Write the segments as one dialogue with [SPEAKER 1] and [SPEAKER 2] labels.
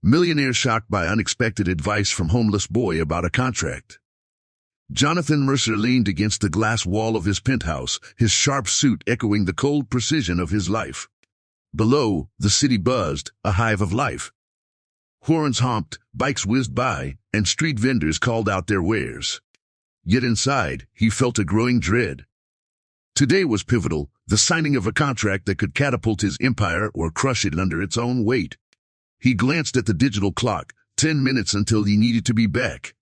[SPEAKER 1] Millionaire shocked by unexpected advice from homeless boy about a contract. Jonathan Mercer leaned against the glass wall of his penthouse, his sharp suit echoing the cold precision of his life. Below, the city buzzed, a hive of life. Horns honked, bikes whizzed by, and street vendors called out their wares. Yet inside, he felt a growing dread. Today was pivotal, the signing of a contract that could catapult his empire or crush it under its own weight. He glanced at the digital clock, 10 minutes until he needed to be back.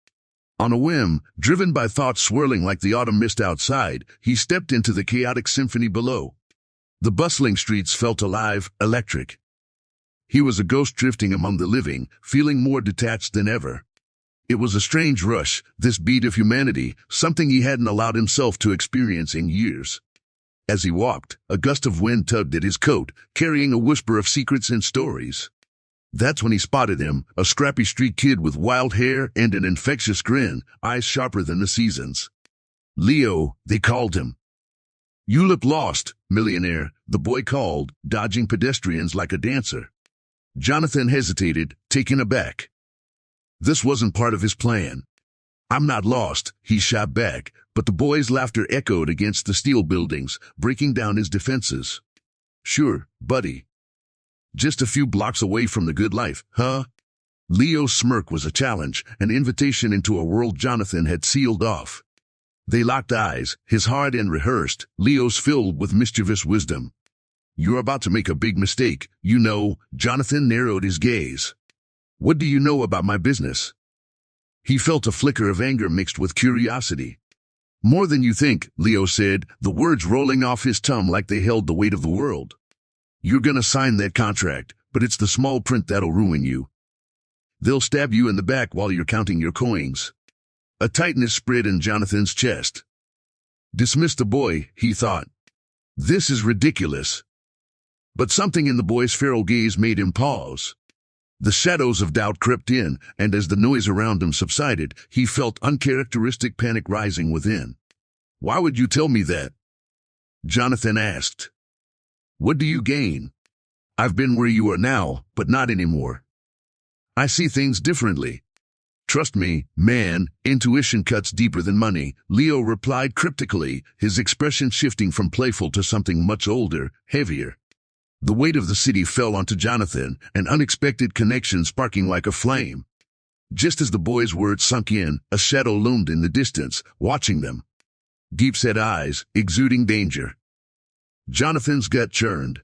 [SPEAKER 1] On a whim, driven by thoughts swirling like the autumn mist outside, he stepped into the chaotic symphony below. The bustling streets felt alive, electric. He was a ghost drifting among the living, feeling more detached than ever. It was a strange rush, this beat of humanity, something he hadn't allowed himself to experience in years. As he walked, a gust of wind tugged at his coat, carrying a whisper of secrets and stories. That's when he spotted him, a scrappy street kid with wild hair and an infectious grin, eyes sharper than the seasons. Leo, they called him. "You look lost, millionaire," the boy called, dodging pedestrians like a dancer. Jonathan hesitated, taken aback. This wasn't part of his plan. "I'm not lost," he shot back, but the boy's laughter echoed against the steel buildings, breaking down his defenses. "Sure, buddy. Just a few blocks away from the good life, huh?" Leo's smirk was a challenge, an invitation into a world Jonathan had sealed off. They locked eyes, his hard and rehearsed, Leo's filled with mischievous wisdom. "You're about to make a big mistake, you know." Jonathan narrowed his gaze. "What do you know about my business?" He felt a flicker of anger mixed with curiosity. "More than you think," Leo said, the words rolling off his tongue like they held the weight of the world. "You're gonna sign that contract, but it's the small print that'll ruin you. They'll stab you in the back while you're counting your coins." A tightness spread in Jonathan's chest. Dismiss the boy, he thought. This is ridiculous. But something in the boy's feral gaze made him pause. The shadows of doubt crept in, and as the noise around him subsided, he felt uncharacteristic panic rising within. "Why would you tell me that?" Jonathan asked. "What do you gain? I've been where you are now, but not anymore. I see things differently. Trust me, man, intuition cuts deeper than money," Leo replied cryptically, his expression shifting from playful to something much older, heavier. The weight of the city fell onto Jonathan, an unexpected connection sparking like a flame. Just as the boy's words sunk in, a shadow loomed in the distance, watching them. Deep-set eyes, exuding danger. Jonathan's gut churned.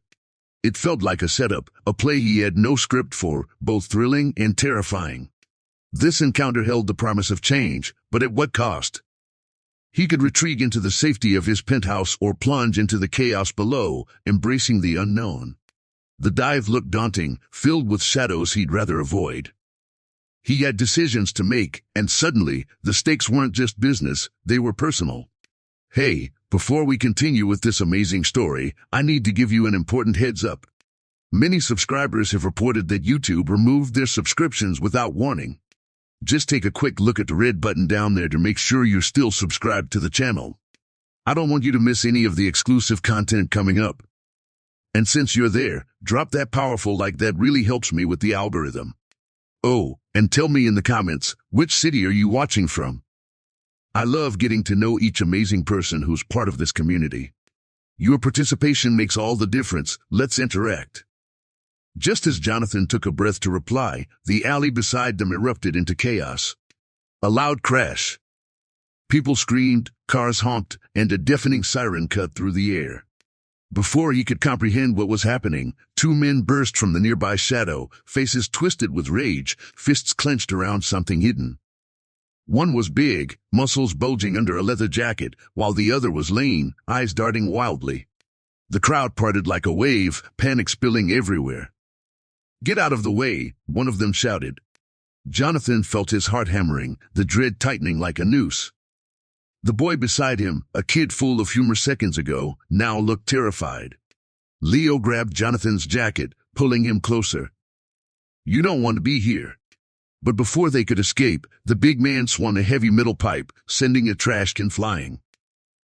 [SPEAKER 1] It felt like a setup, a play he had no script for, both thrilling and terrifying. This encounter held the promise of change, but at what cost? He could retreat into the safety of his penthouse or plunge into the chaos below, embracing the unknown. The dive looked daunting, filled with shadows he'd rather avoid. He had decisions to make, and suddenly, the stakes weren't just business, they were personal. "Hey, before we continue with this amazing story, I need to give you an important heads up. Many subscribers have reported that YouTube removed their subscriptions without warning. Just take a quick look at the red button down there to make sure you're still subscribed to the channel. I don't want you to miss any of the exclusive content coming up. And since you're there, drop that powerful like, that really helps me with the algorithm. Oh, and tell me in the comments, which city are you watching from? I love getting to know each amazing person who's part of this community. Your participation makes all the difference. Let's interact." Just as Jonathan took a breath to reply, the alley beside them erupted into chaos. A loud crash. People screamed, cars honked, and a deafening siren cut through the air. Before he could comprehend what was happening, two men burst from the nearby shadow, faces twisted with rage, fists clenched around something hidden. One was big, muscles bulging under a leather jacket, while the other was lean, eyes darting wildly. The crowd parted like a wave, panic spilling everywhere. "Get out of the way," one of them shouted. Jonathan felt his heart hammering, the dread tightening like a noose. The boy beside him, a kid full of humor seconds ago, now looked terrified. Leo grabbed Jonathan's jacket, pulling him closer. "You don't want to be here." But before they could escape, the big man swung a heavy metal pipe, sending a trash can flying.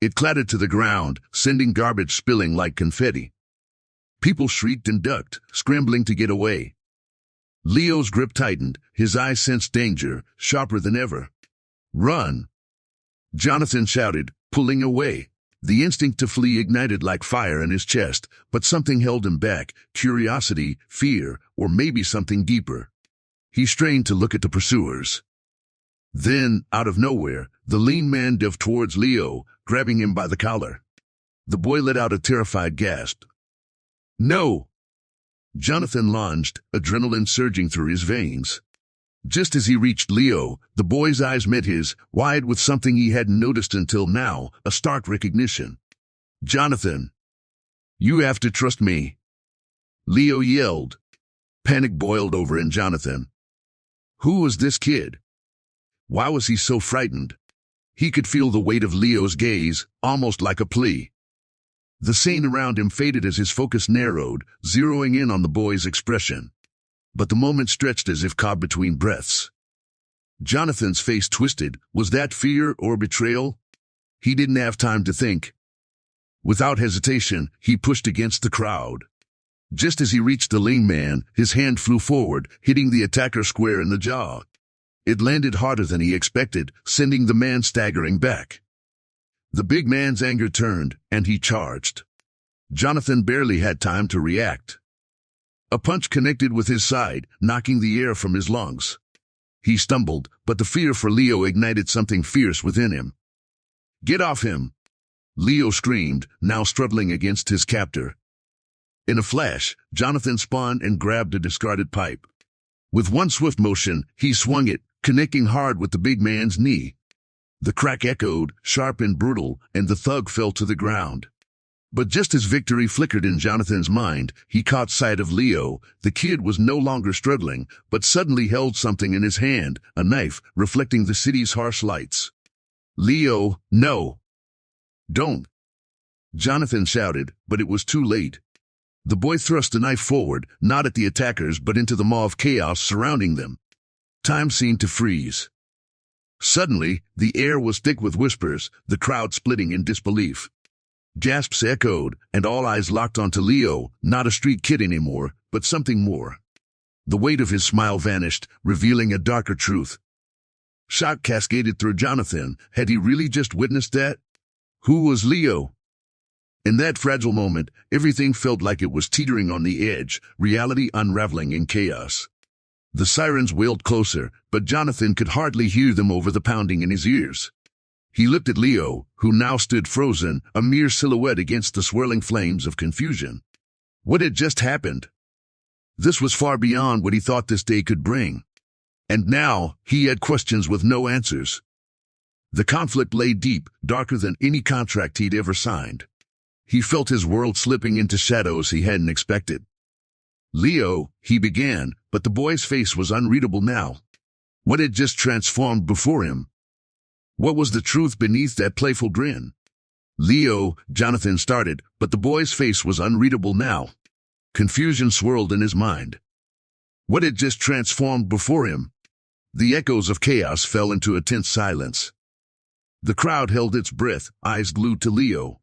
[SPEAKER 1] It clattered to the ground, sending garbage spilling like confetti. People shrieked and ducked, scrambling to get away. Leo's grip tightened, his eyes sensed danger, sharper than ever. "Run!" Jonathan shouted, pulling away. The instinct to flee ignited like fire in his chest, but something held him back, curiosity, fear, or maybe something deeper. He strained to look at the pursuers. Then, out of nowhere, the lean man dove towards Leo, grabbing him by the collar. The boy let out a terrified gasp. "No!" Jonathan lunged, adrenaline surging through his veins. Just as he reached Leo, the boy's eyes met his, wide with something he hadn't noticed until now, a stark recognition. "Jonathan, you have to trust me," Leo yelled. Panic boiled over in Jonathan. Who was this kid? Why was he so frightened? He could feel the weight of Leo's gaze, almost like a plea. The scene around him faded as his focus narrowed, zeroing in on the boy's expression. But the moment stretched as if caught between breaths. Jonathan's face twisted. Was that fear or betrayal? He didn't have time to think. Without hesitation, he pushed against the crowd. Just as he reached the lean man, his hand flew forward, hitting the attacker square in the jaw. It landed harder than he expected, sending the man staggering back. The big man's anger turned, and he charged. Jonathan barely had time to react. A punch connected with his side, knocking the air from his lungs. He stumbled, but the fear for Leo ignited something fierce within him. "Get off him!" Leo screamed, now struggling against his captor. In a flash, Jonathan spun and grabbed a discarded pipe. With one swift motion, he swung it, connecting hard with the big man's knee. The crack echoed, sharp and brutal, and the thug fell to the ground. But just as victory flickered in Jonathan's mind, he caught sight of Leo. The kid was no longer struggling, but suddenly held something in his hand, a knife, reflecting the city's harsh lights. "Leo, no! Don't!" Jonathan shouted, but it was too late. The boy thrust the knife forward, not at the attackers but into the maw of chaos surrounding them. Time seemed to freeze. Suddenly, the air was thick with whispers, the crowd splitting in disbelief. Gasps echoed, and all eyes locked onto Leo, not a street kid anymore, but something more. The weight of his smile vanished, revealing a darker truth. Shock cascaded through Jonathan. Had he really just witnessed that? Who was Leo? In that fragile moment, everything felt like it was teetering on the edge, reality unraveling in chaos. The sirens wailed closer, but Jonathan could hardly hear them over the pounding in his ears. He looked at Leo, who now stood frozen, a mere silhouette against the swirling flames of confusion. What had just happened? This was far beyond what he thought this day could bring. And now, he had questions with no answers. The conflict lay deep, darker than any contract he'd ever signed. He felt his world slipping into shadows he hadn't expected. "Leo," he began, but the boy's face was unreadable now. What had just transformed before him? What was the truth beneath that playful grin? "Leo," Jonathan started, but the boy's face was unreadable now. Confusion swirled in his mind. What had just transformed before him? The echoes of chaos fell into a tense silence. The crowd held its breath, eyes glued to Leo.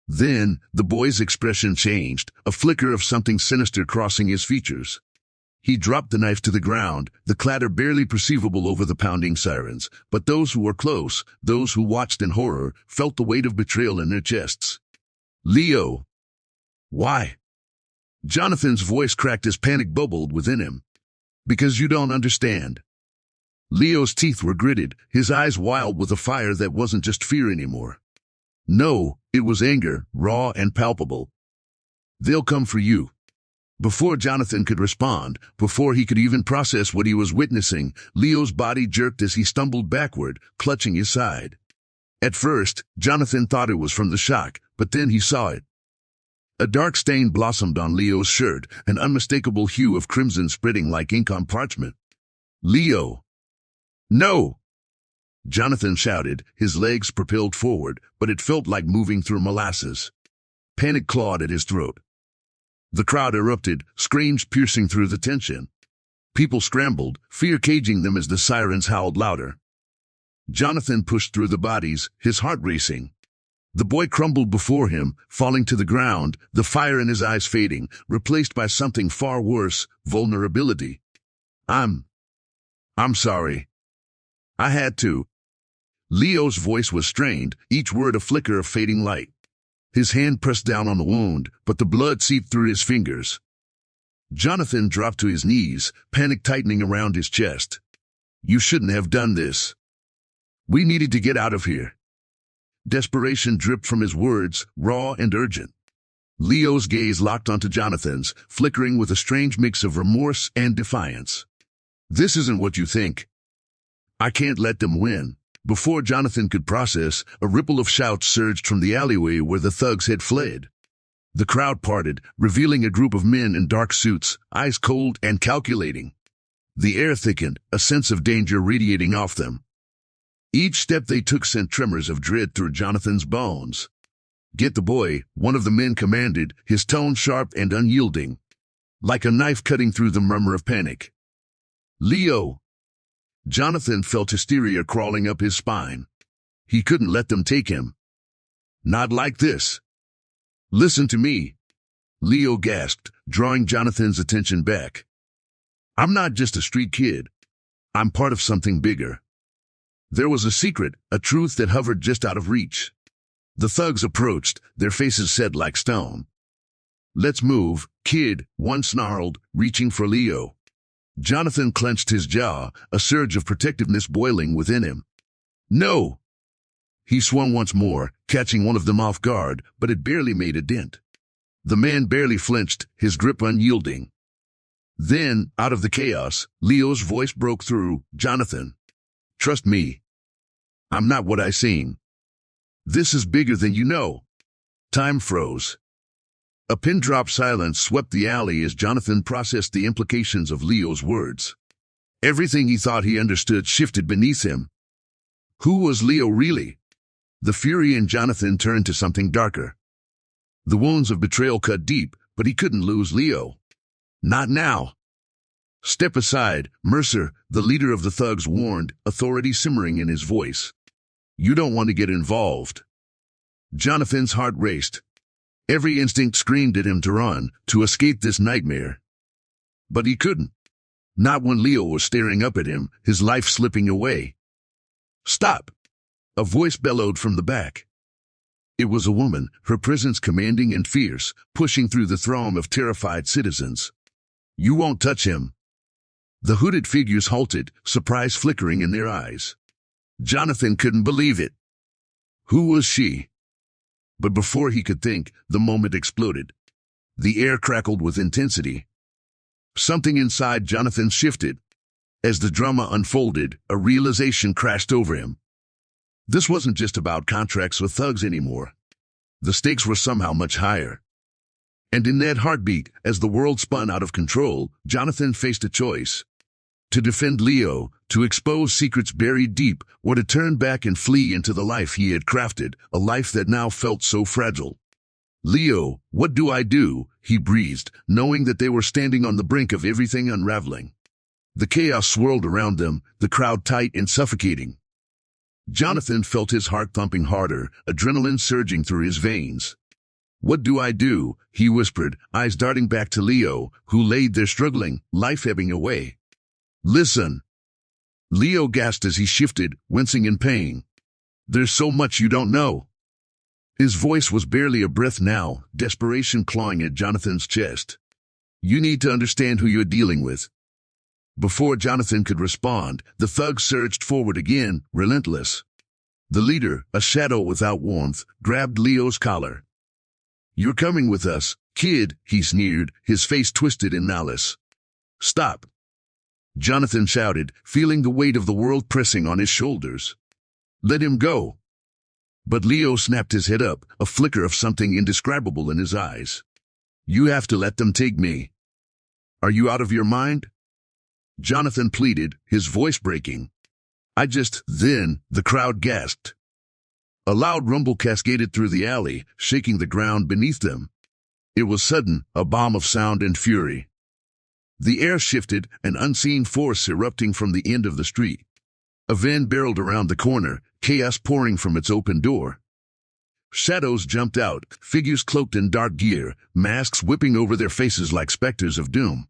[SPEAKER 1] Then, the boy's expression changed, a flicker of something sinister crossing his features. He dropped the knife to the ground, the clatter barely perceivable over the pounding sirens, but those who were close, those who watched in horror, felt the weight of betrayal in their chests. "Leo! Why?" Jonathan's voice cracked as panic bubbled within him. "Because you don't understand." Leo's teeth were gritted, his eyes wild with a fire that wasn't just fear anymore. No, it was anger, raw and palpable. "They'll come for you." Before Jonathan could respond, before he could even process what he was witnessing, Leo's body jerked as he stumbled backward, clutching his side. At first, Jonathan thought it was from the shock, but then he saw it. A dark stain blossomed on Leo's shirt, an unmistakable hue of crimson spreading like ink on parchment. "Leo! No!" Jonathan shouted, his legs propelled forward, but it felt like moving through molasses. Panic clawed at his throat. The crowd erupted, screams piercing through the tension. People scrambled, fear caging them as the sirens howled louder. Jonathan pushed through the bodies, his heart racing. The boy crumbled before him, falling to the ground, the fire in his eyes fading, replaced by something far worse, vulnerability. I'm sorry. I had to. Leo's voice was strained, each word a flicker of fading light. His hand pressed down on the wound, but the blood seeped through his fingers. Jonathan dropped to his knees, panic tightening around his chest. You shouldn't have done this. We needed to get out of here. Desperation dripped from his words, raw and urgent. Leo's gaze locked onto Jonathan's, flickering with a strange mix of remorse and defiance. This isn't what you think. I can't let them win. Before Jonathan could process, a ripple of shouts surged from the alleyway where the thugs had fled. The crowd parted, revealing a group of men in dark suits, eyes cold and calculating. The air thickened, a sense of danger radiating off them. Each step they took sent tremors of dread through Jonathan's bones. Get the boy, one of the men commanded, his tone sharp and unyielding, like a knife cutting through the murmur of panic. Leo! Jonathan felt hysteria crawling up his spine. He couldn't let them take him. Not like this. Listen to me, Leo gasped, drawing Jonathan's attention back. I'm not just a street kid. I'm part of something bigger. There was a secret, a truth that hovered just out of reach. The thugs approached, their faces set like stone. Let's move, kid, one snarled, reaching for Leo. Jonathan clenched his jaw, a surge of protectiveness boiling within him. No! He swung once more, catching one of them off guard, but it barely made a dent. The man barely flinched, his grip unyielding. Then, out of the chaos, Leo's voice broke through. Jonathan, trust me. I'm not what I seem. This is bigger than you know. Time froze. A pin-drop silence swept the alley as Jonathan processed the implications of Leo's words. Everything he thought he understood shifted beneath him. Who was Leo really? The fury in Jonathan turned to something darker. The wounds of betrayal cut deep, but he couldn't lose Leo. Not now. Step aside, Mercer, the leader of the thugs warned, authority simmering in his voice. You don't want to get involved. Jonathan's heart raced. Every instinct screamed at him to run, to escape this nightmare. But he couldn't. Not when Leo was staring up at him, his life slipping away. Stop! A voice bellowed from the back. It was a woman, her presence commanding and fierce, pushing through the throng of terrified citizens. You won't touch him. The hooded figures halted, surprise flickering in their eyes. Jonathan couldn't believe it. Who was she? But before he could think, the moment exploded. The air crackled with intensity. Something inside Jonathan shifted. As the drama unfolded, a realization crashed over him. This wasn't just about contracts with thugs anymore. The stakes were somehow much higher. And in that heartbeat, as the world spun out of control, Jonathan faced a choice. To defend Leo, to expose secrets buried deep, or to turn back and flee into the life he had crafted, a life that now felt so fragile. Leo, what do I do? He breathed, knowing that they were standing on the brink of everything unraveling. The chaos swirled around them, the crowd tight and suffocating. Jonathan felt his heart thumping harder, adrenaline surging through his veins. What do I do? He whispered, eyes darting back to Leo, who laid there struggling, life ebbing away. Listen. Leo gasped as he shifted, wincing in pain. There's so much you don't know. His voice was barely a breath now, desperation clawing at Jonathan's chest. You need to understand who you're dealing with. Before Jonathan could respond, the thug surged forward again, relentless. The leader, a shadow without warmth, grabbed Leo's collar. You're coming with us, kid, he sneered, his face twisted in malice. Stop. Jonathan shouted, feeling the weight of the world pressing on his shoulders. Let him go. But Leo snapped his head up, a flicker of something indescribable in his eyes. You have to let them take me. Are you out of your mind? Jonathan pleaded, his voice breaking. Then, the crowd gasped. A loud rumble cascaded through the alley, shaking the ground beneath them. It was sudden, a bomb of sound and fury. The air shifted, an unseen force erupting from the end of the street. A van barreled around the corner, chaos pouring from its open door. Shadows jumped out, figures cloaked in dark gear, masks whipping over their faces like specters of doom.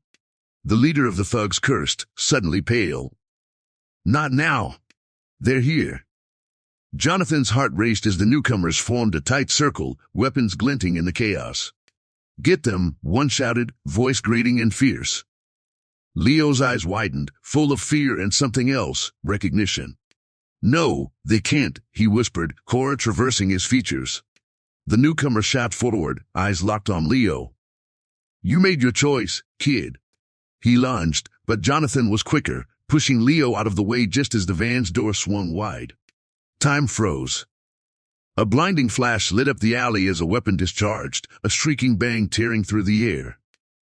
[SPEAKER 1] The leader of the thugs cursed, suddenly pale. Not now. They're here. Jonathan's heart raced as the newcomers formed a tight circle, weapons glinting in the chaos. Get them, one shouted, voice grating and fierce. Leo's eyes widened, full of fear and something else, recognition. No, they can't, he whispered, horror traversing his features. The newcomer shot forward, eyes locked on Leo. You made your choice, kid. He lunged, but Jonathan was quicker, pushing Leo out of the way just as the van's door swung wide. Time froze. A blinding flash lit up the alley as a weapon discharged, a shrieking bang tearing through the air.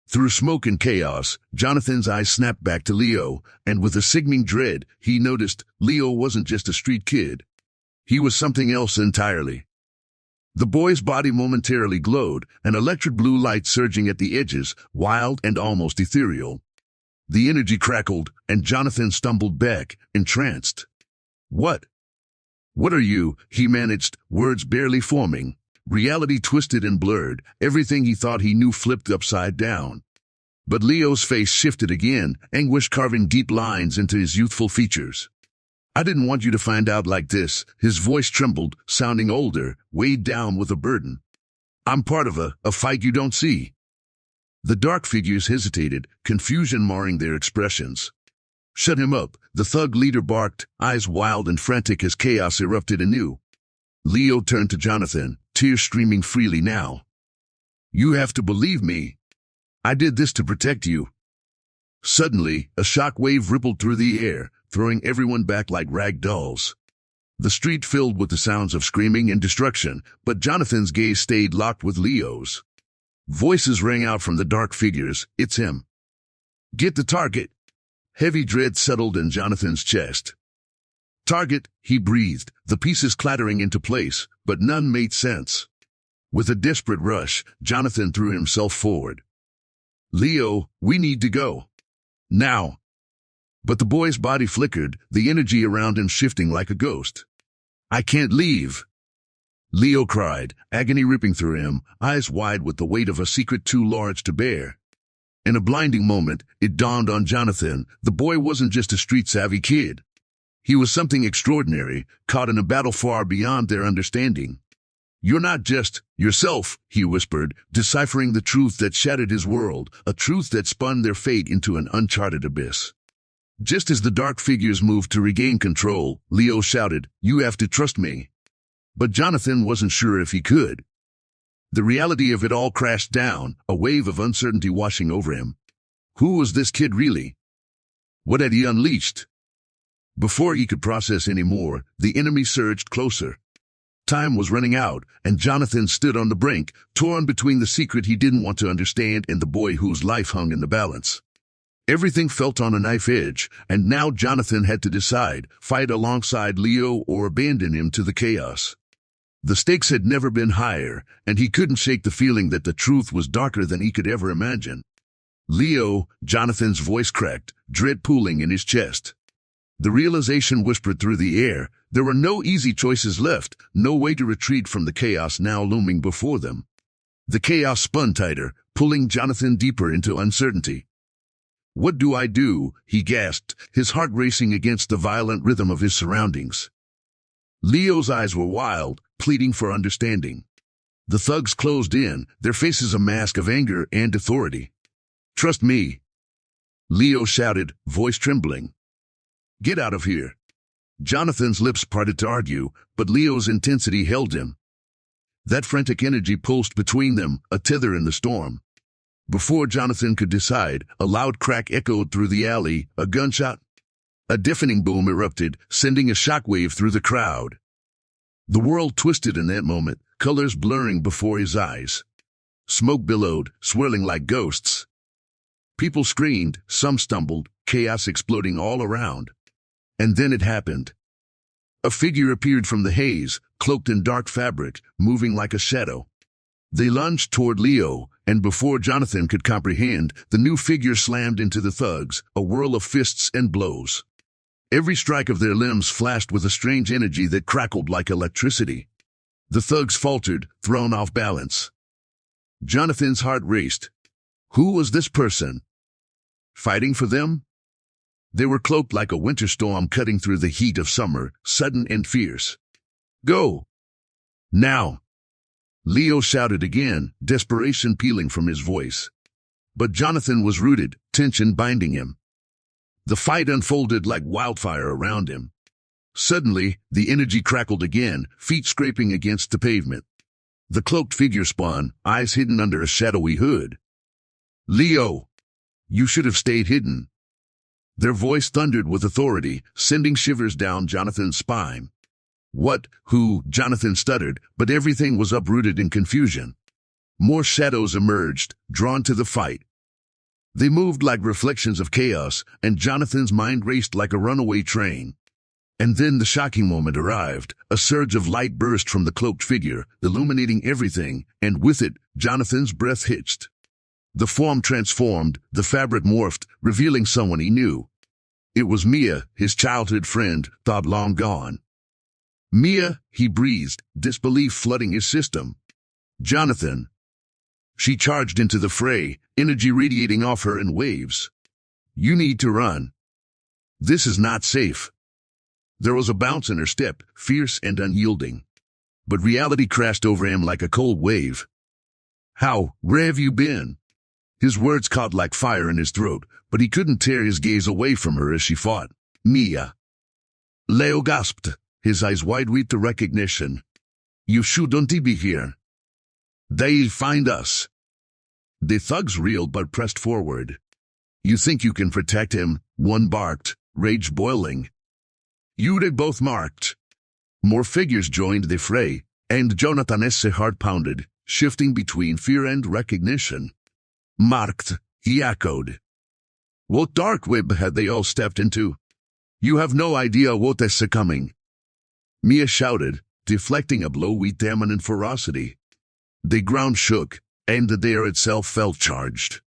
[SPEAKER 1] Through smoke and chaos, Jonathan's eyes snapped back to Leo, and with a sickening dread, he noticed Leo wasn't just a street kid. He was something else entirely. The boy's body momentarily glowed, an electric blue light surging at the edges, wild and almost ethereal. The energy crackled, and Jonathan stumbled back, entranced. What? What are you? He managed, words barely forming. Reality twisted and blurred, everything he thought he knew flipped upside down. But Leo's face shifted again, anguish carving deep lines into his youthful features. I didn't want you to find out like this. His voice trembled, sounding older, weighed down with a burden. I'm part of a fight you don't see. The dark figures hesitated, confusion marring their expressions. Shut him up, the thug leader barked, eyes wild and frantic as chaos erupted anew. Leo turned to Jonathan, tears streaming freely now. You have to believe me. I did this to protect you. Suddenly, a shock wave rippled through the air, throwing everyone back like rag dolls. The street filled with the sounds of screaming and destruction, but Jonathan's gaze stayed locked with Leo's. Voices rang out from the dark figures, it's him. Get the target. Heavy dread settled in Jonathan's chest. Target, he breathed, the pieces clattering into place, but none made sense. With a desperate rush, Jonathan threw himself forward. Leo, we need to go. Now. But the boy's body flickered, the energy around him shifting like a ghost. I can't leave. Leo cried, agony ripping through him, eyes wide with the weight of a secret too large to bear. In a blinding moment, it dawned on Jonathan, the boy wasn't just a street-savvy kid. He was something extraordinary, caught in a battle far beyond their understanding. You're not just yourself, he whispered, deciphering the truth that shattered his world, a truth that spun their fate into an uncharted abyss. Just as the dark figures moved to regain control, Leo shouted, You have to trust me. But Jonathan wasn't sure if he could. The reality of it all crashed down, a wave of uncertainty washing over him. Who was this kid really? What had he unleashed? Before he could process any more, the enemy surged closer. Time was running out, and Jonathan stood on the brink, torn between the secret he didn't want to understand and the boy whose life hung in the balance. Everything felt on a knife edge, and now Jonathan had to decide, fight alongside Leo or abandon him to the chaos. The stakes had never been higher, and he couldn't shake the feeling that the truth was darker than he could ever imagine. Leo, Jonathan's voice cracked, dread pooling in his chest. The realization whispered through the air, there were no easy choices left, no way to retreat from the chaos now looming before them. The chaos spun tighter, pulling Jonathan deeper into uncertainty. What do I do? He gasped, his heart racing against the violent rhythm of his surroundings. Leo's eyes were wild, pleading for understanding. The thugs closed in, their faces a mask of anger and authority. Trust me. Leo shouted, voice trembling. Get out of here. Jonathan's lips parted to argue, but Leo's intensity held him. That frantic energy pulsed between them, a tether in the storm. Before Jonathan could decide, a loud crack echoed through the alley, a gunshot. A deafening boom erupted, sending a shockwave through the crowd. The world twisted in that moment, colors blurring before his eyes. Smoke billowed, swirling like ghosts. People screamed, some stumbled, chaos exploding all around. And then it happened. A figure appeared from the haze, cloaked in dark fabric, moving like a shadow. They lunged toward Leo, and before Jonathan could comprehend, the new figure slammed into the thugs, a whirl of fists and blows. Every strike of their limbs flashed with a strange energy that crackled like electricity. The thugs faltered, thrown off balance. Jonathan's heart raced. Who was this person? Fighting for them? They were cloaked like a winter storm cutting through the heat of summer, sudden and fierce. Go! Now! Leo shouted again, desperation peeling from his voice. But Jonathan was rooted, tension binding him. The fight unfolded like wildfire around him. Suddenly, the energy crackled again, feet scraping against the pavement. The cloaked figure spun, eyes hidden under a shadowy hood. Leo! You should have stayed hidden. Their voice thundered with authority, sending shivers down Jonathan's spine. What? Who? Jonathan stuttered, but everything was uprooted in confusion. More shadows emerged, drawn to the fight. They moved like reflections of chaos, and Jonathan's mind raced like a runaway train. And then the shocking moment arrived. A surge of light burst from the cloaked figure, illuminating everything, and with it, Jonathan's breath hitched. The form transformed, the fabric morphed, revealing someone he knew. It was Mia, his childhood friend, thought long gone. Mia, he breathed, disbelief flooding his system. Jonathan. She charged into the fray, energy radiating off her in waves. You need to run. This is not safe. There was a bounce in her step, fierce and unyielding. But reality crashed over him like a cold wave. How? Where have you been? His words caught like fire in his throat, but he couldn't tear his gaze away from her as she fought. Mia. Leo gasped, his eyes wide with the recognition. You shouldn't be here. They'll find us. The thugs reeled but pressed forward. You think you can protect him? One barked, rage boiling. They both marked. More figures joined the fray, and Jonathan's heart pounded, shifting between fear and recognition. Marked, he echoed. What dark web had they all stepped into? You have no idea what is coming. Mia shouted, deflecting a blow with dominant ferocity. The ground shook, and the air itself felt charged.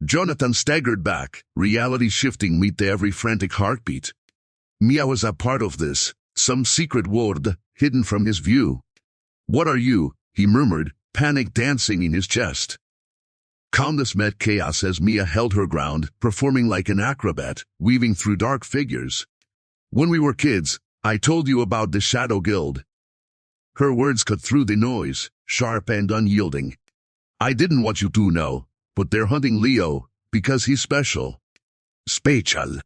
[SPEAKER 1] Jonathan staggered back, reality shifting with every frantic heartbeat. Mia was a part of this, some secret word, hidden from his view. What are you? He murmured, panic dancing in his chest. Calmness met chaos as Mia held her ground, performing like an acrobat, weaving through dark figures. When we were kids, I told you about the Shadow Guild. Her words cut through the noise, sharp and unyielding. I didn't want you to know, but they're hunting Leo, because he's special. Special.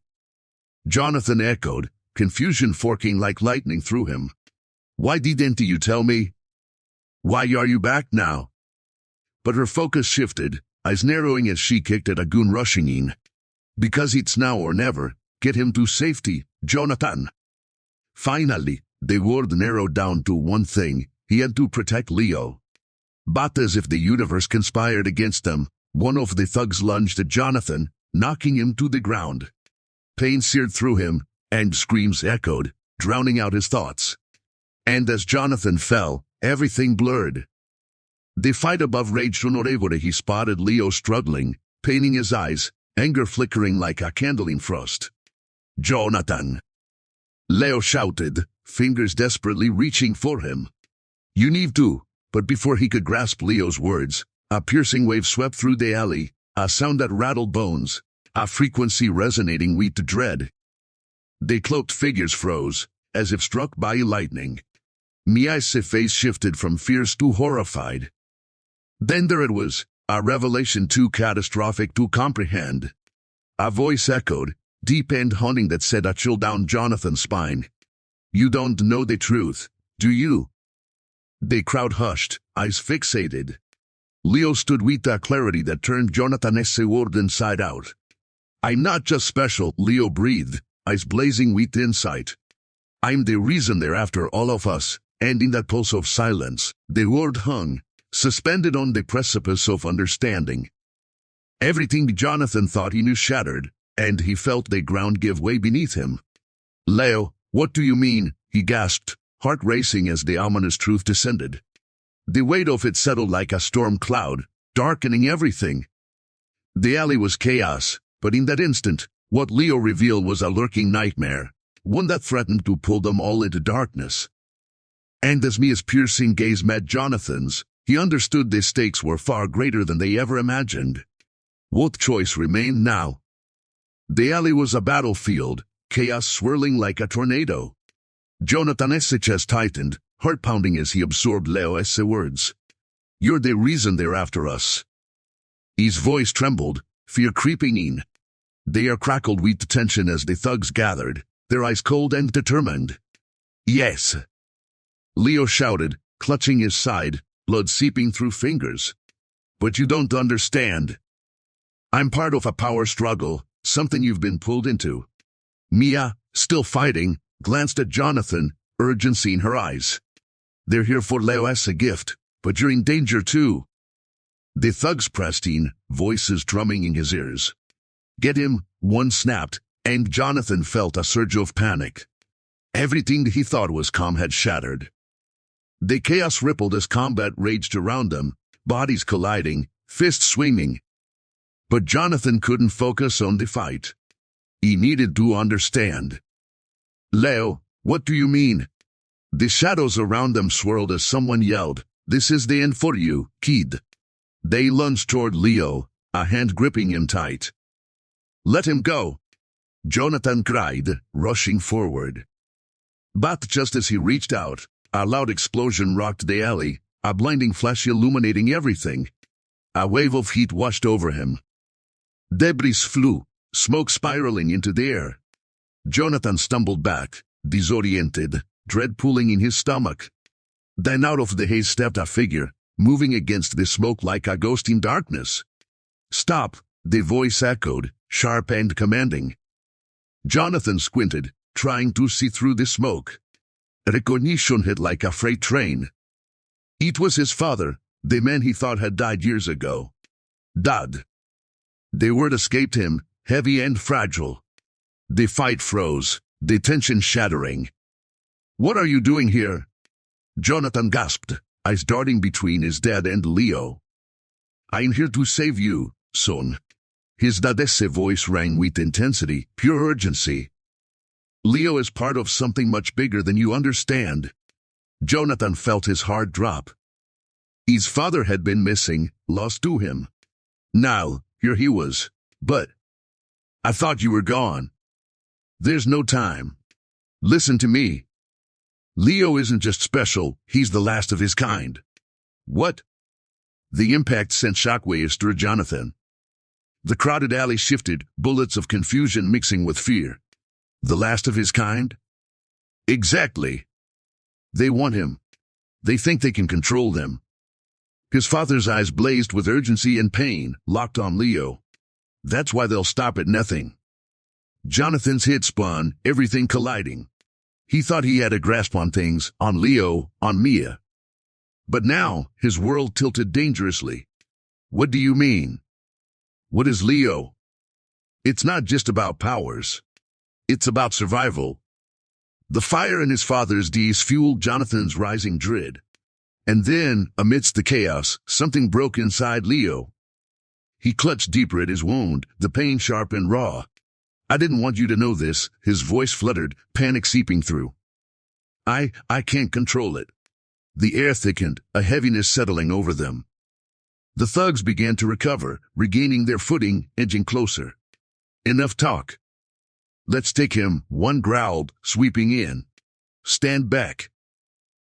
[SPEAKER 1] Jonathan echoed, confusion forking like lightning through him. Why didn't you tell me? Why are you back now? But her focus shifted, eyes narrowing as she kicked at a goon rushing in. Because it's now or never, get him to safety, Jonathan. Finally, the word narrowed down to one thing, he had to protect Leo. But as if the universe conspired against them, one of the thugs lunged at Jonathan, knocking him to the ground. Pain seared through him, and screams echoed, drowning out his thoughts. And as Jonathan fell, everything blurred. The fight above raged on. He spotted Leo struggling, pain in his eyes, anger flickering like a candle in frost. Jonathan! Leo shouted, fingers desperately reaching for him. You need to. But before he could grasp Leo's words, a piercing wave swept through the alley, a sound that rattled bones, a frequency resonating with dread. The cloaked figures froze, as if struck by lightning. Mia's face shifted from fierce to horrified. Then there it was, a revelation too catastrophic to comprehend. A voice echoed, deep and haunting, that said a chill down Jonathan's spine. You don't know the truth, do you? The crowd hushed, eyes fixated. Leo stood with a clarity that turned Jonathan's world inside out. I'm not just special, Leo breathed, eyes blazing with insight. I'm the reason they're after all of us, and in that pulse of silence, the word hung, suspended on the precipice of understanding. Everything Jonathan thought he knew shattered, and he felt the ground give way beneath him. Leo, what do you mean? He gasped, heart racing as the ominous truth descended. The weight of it settled like a storm cloud, darkening everything. The alley was chaos, but in that instant, what Leo revealed was a lurking nightmare, one that threatened to pull them all into darkness. And as Mia's piercing gaze met Jonathan's, he understood the stakes were far greater than they ever imagined. What choice remained now? The alley was a battlefield, chaos swirling like a tornado. Jonathan's chest tightened, heart pounding as he absorbed Leo's words. "You're the reason they're after us." His voice trembled, fear creeping in. The air crackled with tension as the thugs gathered, their eyes cold and determined. "Yes," Leo shouted, clutching his side, blood seeping through fingers. "But you don't understand. I'm part of a power struggle, something you've been pulled into." Mia, still fighting, glanced at Jonathan, urgency in her eyes. "They're here for Leo as a gift, but you're in danger too." The thugs pressed in, voices drumming in his ears. "Get him," one snapped, and Jonathan felt a surge of panic. Everything he thought was calm had shattered. The chaos rippled as combat raged around them, bodies colliding, fists swinging. But Jonathan couldn't focus on the fight. He needed to understand. "Leo, what do you mean?" The shadows around them swirled as someone yelled, "This is the end for you, kid." They lunged toward Leo, a hand gripping him tight. "Let him go," Jonathan cried, rushing forward. But just as he reached out, a loud explosion rocked the alley, a blinding flash illuminating everything. A wave of heat washed over him. Debris flew, smoke spiraling into the air. Jonathan stumbled back, disoriented, dread pulling in his stomach. Then out of the haze stepped a figure, moving against the smoke like a ghost in darkness. "Stop," the voice echoed, sharp and commanding. Jonathan squinted, trying to see through the smoke. Recognition hit like a freight train. It was his father, the man he thought had died years ago. Dad. The word escaped him, heavy and fragile. The fight froze, the tension shattering. "What are you doing here?" Jonathan gasped, eyes darting between his dad and Leo. "I'm here to save you, son." His dad's voice rang with intensity, pure urgency. "Leo is part of something much bigger than you understand." Jonathan felt his heart drop. His father had been missing, lost to him. Now, here he was. "But I thought you were gone." "There's no time. Listen to me. Leo isn't just special, he's the last of his kind." "What?" The impact sent shockwaves through Jonathan. The crowded alley shifted, bullets of confusion mixing with fear. The last of his kind? Exactly. They want him. They think they can control them. His father's eyes blazed with urgency and pain, locked on Leo. That's why they'll stop at nothing. Jonathan's head spun, everything colliding. He thought he had a grasp on things, on Leo, on Mia. But now, his world tilted dangerously. "What do you mean? What is Leo?" "It's not just about powers. It's about survival." The fire in his father's deeds fueled Jonathan's rising dread. And then, amidst the chaos, something broke inside Leo. He clutched deeper at his wound, the pain sharp and raw. "I didn't want you to know this," his voice fluttered, panic seeping through. I can't control it." The air thickened, a heaviness settling over them. The thugs began to recover, regaining their footing, edging closer. "Enough talk. Let's take him," one growled, sweeping in. "Stand back."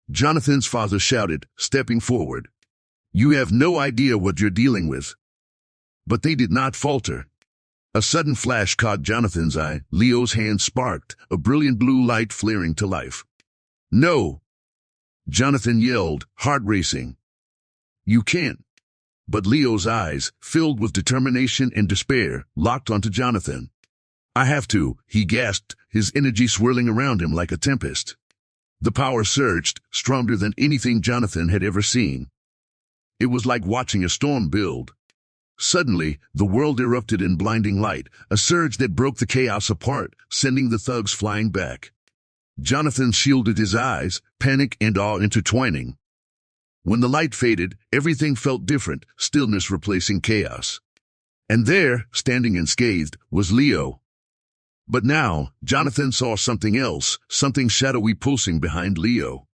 [SPEAKER 1] Jonathan's father shouted, stepping forward. "You have no idea what you're dealing with." But they did not falter. A sudden flash caught Jonathan's eye. Leo's hand sparked, a brilliant blue light flaring to life. "No!" Jonathan yelled, heart racing. "You can't." But Leo's eyes, filled with determination and despair, locked onto Jonathan. "I have to," he gasped, his energy swirling around him like a tempest. The power surged, stronger than anything Jonathan had ever seen. It was like watching a storm build. Suddenly, the world erupted in blinding light, a surge that broke the chaos apart, sending the thugs flying back. Jonathan shielded his eyes, panic and awe intertwining. When the light faded, everything felt different, stillness replacing chaos. And there, standing unscathed, was Leo. But now, Jonathan saw something else, something shadowy pulsing behind Leo.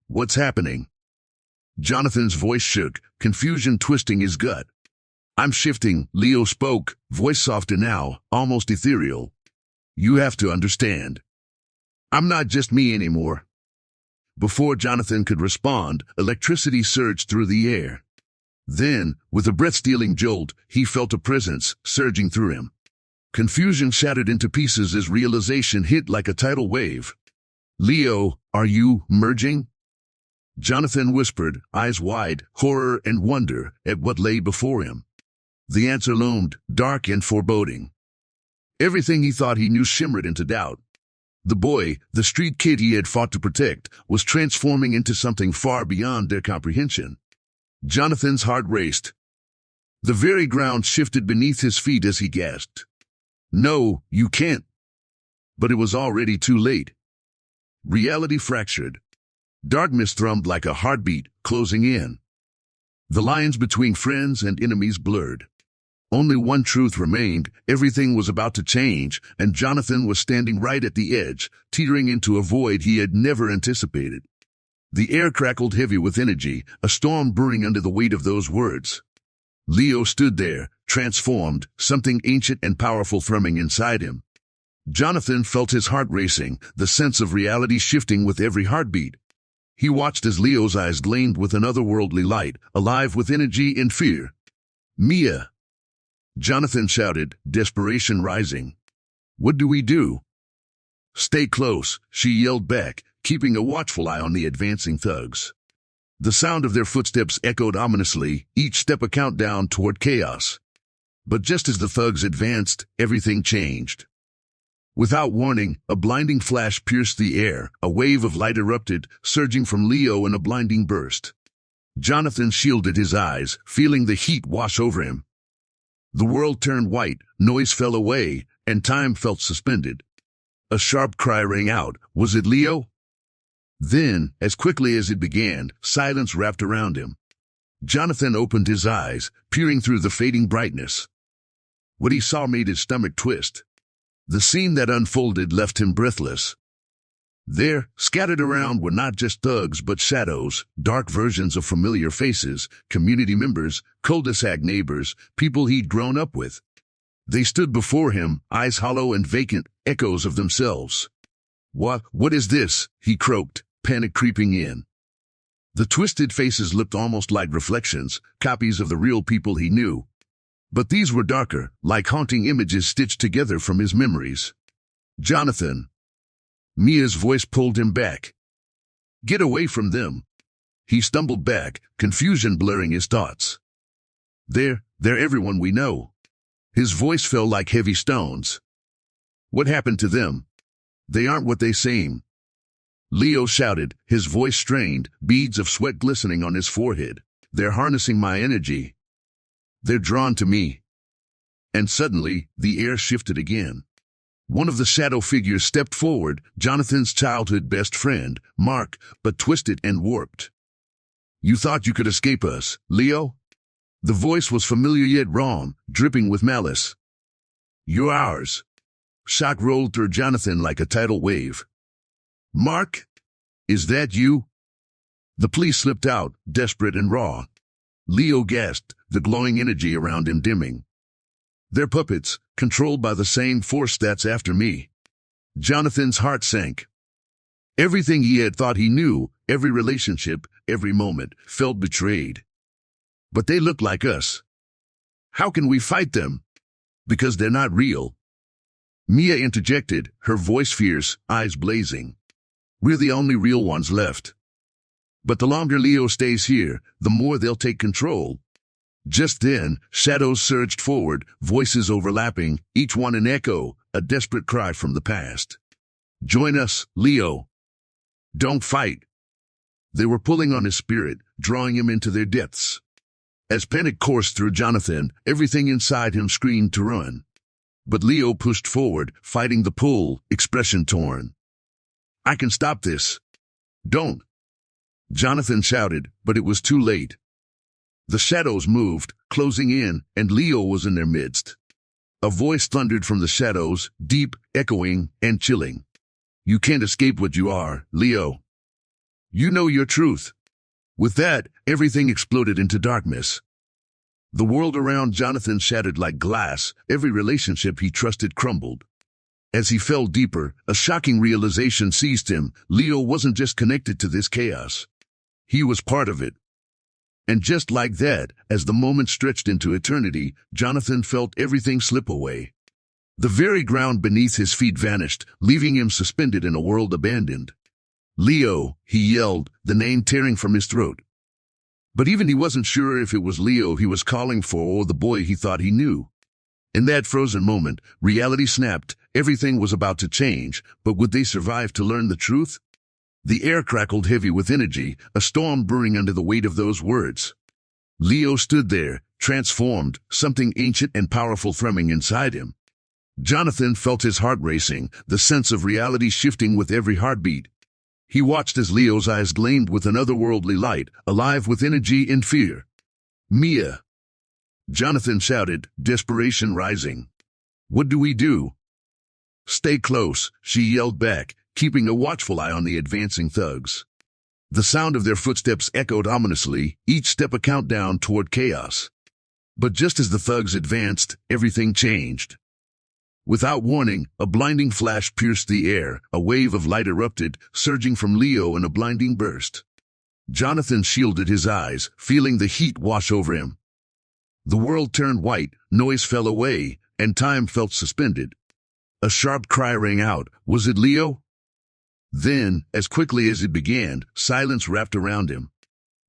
[SPEAKER 1] "What's happening?" Jonathan's voice shook, confusion twisting his gut. I'm shifting, Leo spoke, voice softer now, almost ethereal. You have to understand. I'm not just me anymore. Before Jonathan could respond, electricity surged through the air. Then, with a breath-stealing jolt, he felt a presence surging through him. Confusion shattered into pieces as realization hit like a tidal wave. Leo, are you merging? Jonathan whispered, eyes wide, horror and wonder at what lay before him. The answer loomed, dark and foreboding. Everything he thought he knew shimmered into doubt. The boy, the street kid he had fought to protect, was transforming into something far beyond their comprehension. Jonathan's heart raced. The very ground shifted beneath his feet as he gasped. No, you can't. But it was already too late. Reality fractured. Darkness thrummed like a heartbeat, closing in. The lines between friends and enemies blurred. Only one truth remained: everything was about to change, and Jonathan was standing right at the edge, teetering into a void he had never anticipated. The air crackled heavy with energy, a storm brewing under the weight of those words. Leo stood there, transformed, something ancient and powerful thrumming inside him. Jonathan felt his heart racing, the sense of reality shifting with every heartbeat. He watched as Leo's eyes gleamed with an otherworldly light, alive with energy and fear. Mia! Jonathan shouted, desperation rising. What do we do? Stay close, she yelled back, keeping a watchful eye on the advancing thugs. The sound of their footsteps echoed ominously, each step a countdown toward chaos. But just as the thugs advanced, everything changed. Without warning, a blinding flash pierced the air, a wave of light erupted, surging from Leo in a blinding burst. Jonathan shielded his eyes, feeling the heat wash over him. The world turned white, noise fell away, and time felt suspended. A sharp cry rang out. Was it Leo? Then, as quickly as it began, silence wrapped around him. Jonathan opened his eyes, peering through the fading brightness. What he saw made his stomach twist. The scene that unfolded left him breathless. There, scattered around, were not just thugs but shadows, dark versions of familiar faces, community members, cul-de-sac neighbors, people he'd grown up with. They stood before him, eyes hollow and vacant, echoes of themselves. What is this? He croaked, panic creeping in. The twisted faces looked almost like reflections, copies of the real people he knew. But these were darker, like haunting images stitched together from his memories. Jonathan. Mia's voice pulled him back. Get away from them. He stumbled back, confusion blurring his thoughts. They're everyone we know. His voice fell like heavy stones. What happened to them? They aren't what they seem. Leo shouted, his voice strained, beads of sweat glistening on his forehead. They're harnessing my energy. They're drawn to me. And suddenly, the air shifted again. One of the shadow figures stepped forward, Jonathan's childhood best friend, Mark, but twisted and warped. You thought you could escape us, Leo? The voice was familiar yet wrong, dripping with malice. You're ours. Shock rolled through Jonathan like a tidal wave. Mark? Is that you? The plea slipped out, desperate and raw. Leo gasped, the glowing energy around him dimming. They're puppets, controlled by the same force that's after me. Jonathan's heart sank. Everything he had thought he knew, every relationship, every moment, felt betrayed. But they look like us. How can we fight them? Because they're not real. Mia interjected, her voice fierce, eyes blazing. We're the only real ones left. But the longer Leo stays here, the more they'll take control. Just then, shadows surged forward, voices overlapping, each one an echo, a desperate cry from the past. Join us, Leo. Don't fight. They were pulling on his spirit, drawing him into their depths. As panic coursed through Jonathan, everything inside him screamed to run. But Leo pushed forward, fighting the pull, expression torn. I can stop this. Don't. Jonathan shouted, but it was too late. The shadows moved, closing in, and Leo was in their midst. A voice thundered from the shadows, deep, echoing, and chilling. You can't escape what you are, Leo. You know your truth. With that, everything exploded into darkness. The world around Jonathan shattered like glass. Every relationship he trusted crumbled. As he fell deeper, a shocking realization seized him. Leo wasn't just connected to this chaos. He was part of it. And just like that, as the moment stretched into eternity, Jonathan felt everything slip away. The very ground beneath his feet vanished, leaving him suspended in a world abandoned. Leo, he yelled, the name tearing from his throat. But even he wasn't sure if it was Leo he was calling for or the boy he thought he knew. In that frozen moment, reality snapped. Everything was about to change, but would they survive to learn the truth? The air crackled heavy with energy, a storm brewing under the weight of those words. Leo stood there, transformed, something ancient and powerful thrumming inside him. Jonathan felt his heart racing, the sense of reality shifting with every heartbeat. He watched as Leo's eyes gleamed with an otherworldly light, alive with energy and fear. "Mia!" Jonathan shouted, desperation rising. "What do we do?" "Stay close," she yelled back, keeping a watchful eye on the advancing thugs. The sound of their footsteps echoed ominously, each step a countdown toward chaos. But just as the thugs advanced, everything changed. Without warning, a blinding flash pierced the air, a wave of light erupted, surging from Leo in a blinding burst. Jonathan shielded his eyes, feeling the heat wash over him. The world turned white, noise fell away, and time felt suspended. A sharp cry rang out. Was it Leo? Then, as quickly as it began, silence wrapped around him.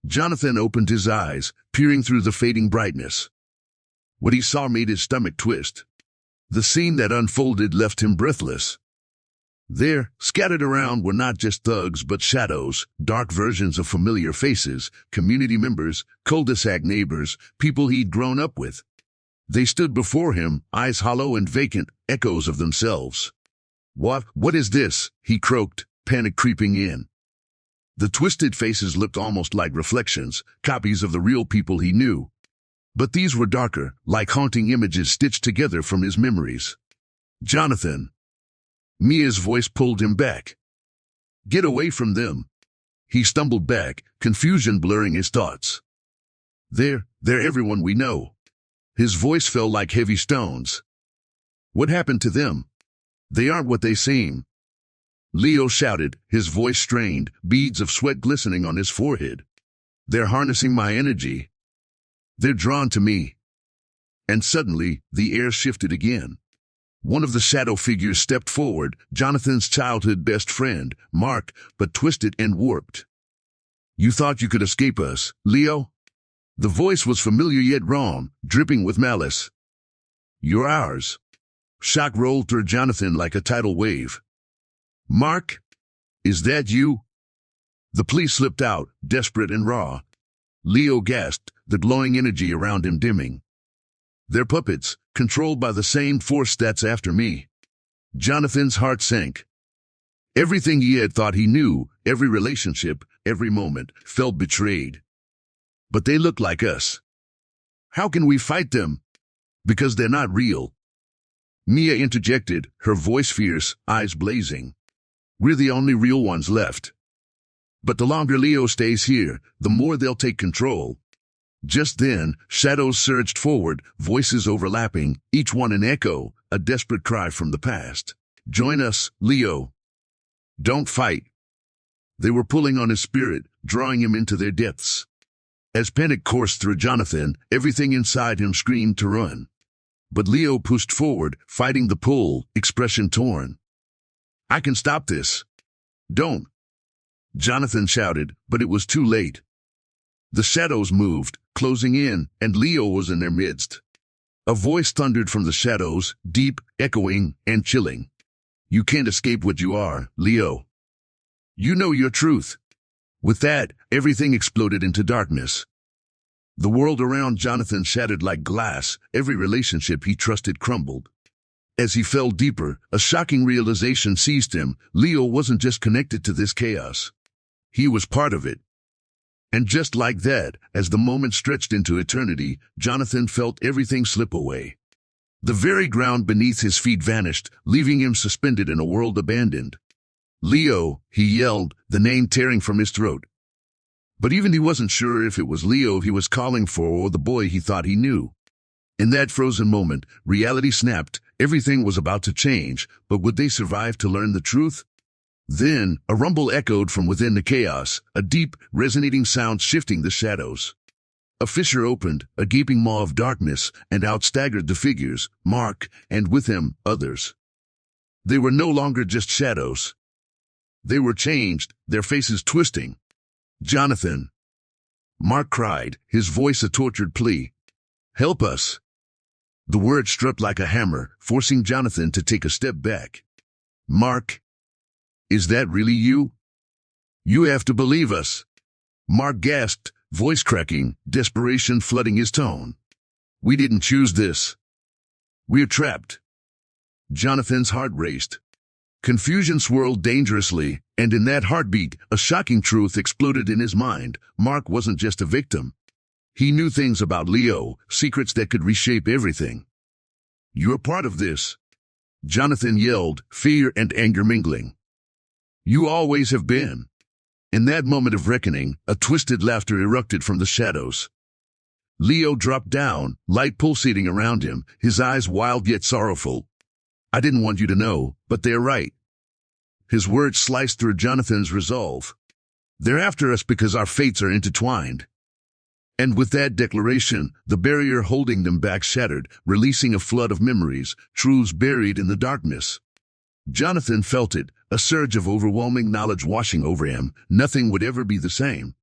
[SPEAKER 1] Jonathan opened his eyes, peering through the fading brightness. What he saw made his stomach twist. The scene that unfolded left him breathless. There, scattered around, were not just thugs but shadows, dark versions of familiar faces, community members, cul-de-sac neighbors, people he'd grown up with. They stood before him, eyes hollow and vacant, echoes of themselves. What is this?" he croaked, panic creeping in. The twisted faces looked almost like reflections, copies of the real people he knew. But these were darker, like haunting images stitched together from his memories. "Jonathan!" Mia's voice pulled him back. "Get away from them!" He stumbled back, confusion blurring his thoughts. They're everyone we know." His voice fell like heavy stones. "What happened to them? They aren't what they seem." Leo shouted, his voice strained, beads of sweat glistening on his forehead. "They're harnessing my energy. They're drawn to me." And suddenly, the air shifted again. One of the shadow figures stepped forward, Jonathan's childhood best friend, Mark, but twisted and warped. "You thought you could escape us, Leo?" The voice was familiar yet wrong, dripping with malice. "You're ours." Shock rolled through Jonathan like a tidal wave. "Mark? Is that you?" The plea slipped out, desperate and raw. Leo gasped, the glowing energy around him dimming. "They're puppets, controlled by the same force that's after me." Jonathan's heart sank. Everything he had thought he knew, every relationship, every moment, felt betrayed. "But they look like us. How can we fight them?" "Because they're not real." Mia interjected, her voice fierce, eyes blazing. "We're the only real ones left. But the longer Leo stays here, the more they'll take control." Just then, shadows surged forward, voices overlapping, each one an echo, a desperate cry from the past. "Join us, Leo. Don't fight." They were pulling on his spirit, drawing him into their depths. As panic coursed through Jonathan, everything inside him screamed to run. But Leo pushed forward, fighting the pull, expression torn. "I can stop this." "Don't!" Jonathan shouted, but it was too late. The shadows moved, closing in, and Leo was in their midst. A voice thundered from the shadows, deep, echoing, and chilling. "You can't escape what you are, Leo. You know your truth." With that, everything exploded into darkness. The world around Jonathan shattered like glass, every relationship he trusted crumbled. As he fell deeper, a shocking realization seized him. Leo wasn't just connected to this chaos. He was part of it. And just like that, as the moment stretched into eternity, Jonathan felt everything slip away. The very ground beneath his feet vanished, leaving him suspended in a world abandoned. "Leo," he yelled, the name tearing from his throat. But even he wasn't sure if it was Leo he was calling for or the boy he thought he knew. In that frozen moment, reality snapped. Everything was about to change, but would they survive to learn the truth? Then, a rumble echoed from within the chaos, a deep, resonating sound shifting the shadows. A fissure opened, a gaping maw of darkness, and out staggered the figures, Mark, and with him, others. They were no longer just shadows. They were changed, their faces twisting. "Jonathan!" Mark cried, his voice a tortured plea. "Help us!" The word struck like a hammer, forcing Jonathan to take a step back. "Mark, is that really you? You have to believe us." Mark gasped, voice cracking, desperation flooding his tone. "We didn't choose this. We're trapped." Jonathan's heart raced. Confusion swirled dangerously, and in that heartbeat, a shocking truth exploded in his mind. Mark wasn't just a victim. He knew things about Leo, secrets that could reshape everything. "You're part of this," Jonathan yelled, fear and anger mingling. "You always have been." In that moment of reckoning, a twisted laughter erupted from the shadows. Leo dropped down, light pulsating around him, his eyes wild yet sorrowful. "I didn't want you to know, but they're right." His words sliced through Jonathan's resolve. "They're after us because our fates are intertwined." And with that declaration, the barrier holding them back shattered, releasing a flood of memories, truths buried in the darkness. Jonathan felt it, a surge of overwhelming knowledge washing over him. Nothing would ever be the same.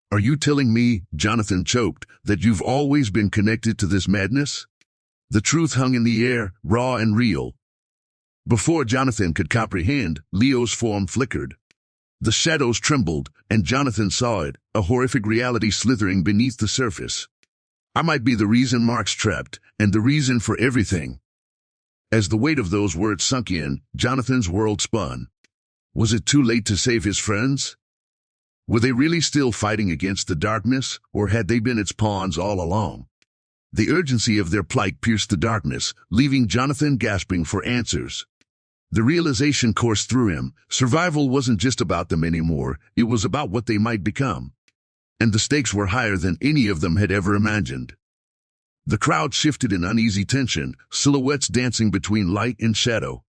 [SPEAKER 1] "Are you telling me," Jonathan choked, "that you've always been connected to this madness?" The truth hung in the air, raw and real. Before Jonathan could comprehend, Leo's form flickered. The shadows trembled, and Jonathan saw it, a horrific reality slithering beneath the surface. "I might be the reason Mark's trapped, and the reason for everything." As the weight of those words sunk in, Jonathan's world spun. Was it too late to save his friends? Were they really still fighting against the darkness, or had they been its pawns all along? The urgency of their plight pierced the darkness, leaving Jonathan gasping for answers. The realization coursed through him. Survival wasn't just about them anymore, it was about what they might become. And the stakes were higher than any of them had ever imagined. The crowd shifted in uneasy tension, silhouettes dancing between light and shadow.